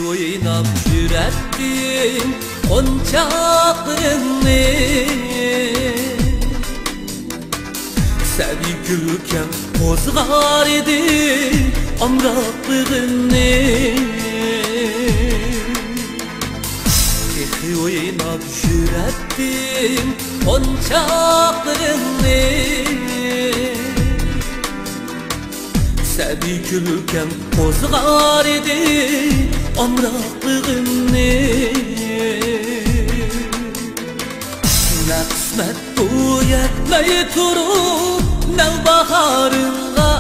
Oynab yürettim onçaklarını Sevi gülken bozgar idi amraklığını Tehi oynab yürettim onçaklarını Sevi gülken bozgar idi amraklığını Ne kısmet bu yetmeyi turup ne baharınla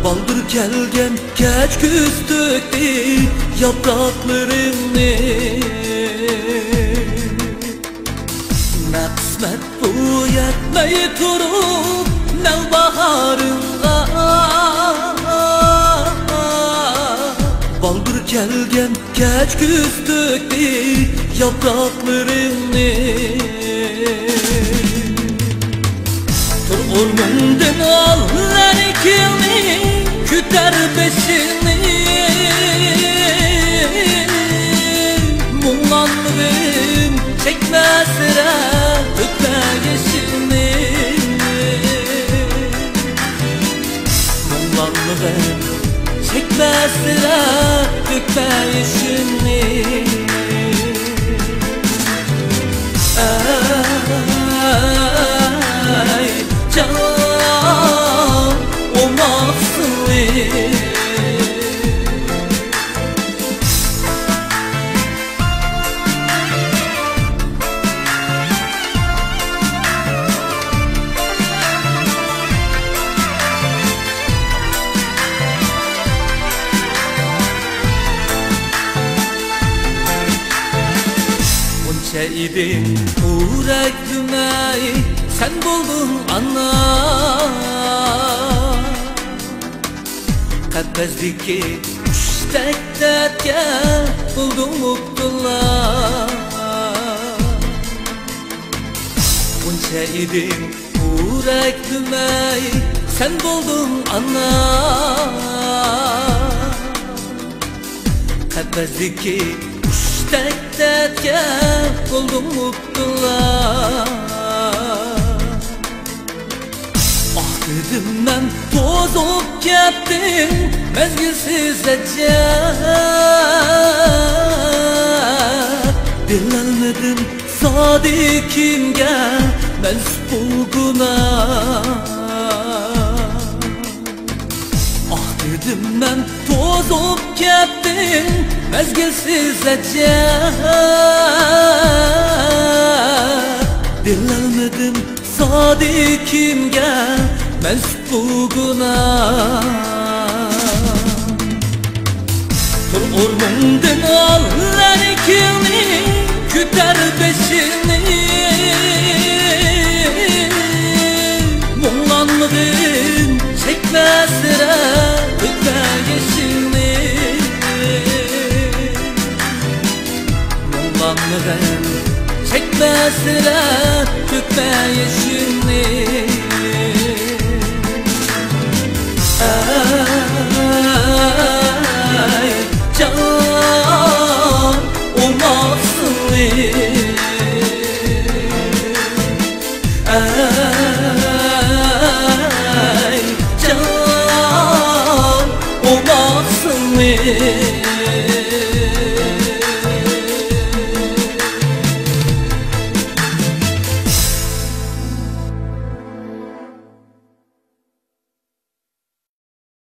Baldır gelgen geç küstüktü yapraklarını Ne kısmet bu yetmeyi turup ne baharınla Baldır gelgen geç küstüktü yapraklarını Tur ormandan allar ikini küter beşini Muğlanlığım çekmezse ötme yaşını Muğlanlığım çekmezse ötme yaşını Ay can olmazsın Şehidin yürekime sen buldun ana Kalpbezdeki müştek dertke buldun mutlullah Şehidin yürekime sen buldun ana Kalpbezdeki müştek dertke buldum mutlullah Ah dedim ben tozup kettim mezgilsiz ecel Dinlenmedim sadikimge mensup bulguna Ah dedim ben tozup kettim mezgilsiz ecel Dinlenmedim sadikimge mensup bulguna Tur ormandan allar ikini küter beşini Muğlanlığın çekmezse ötme yaşını Muğlanlığın çekmezse ötme yaşını Ay can olmazsın Ay can olmazsın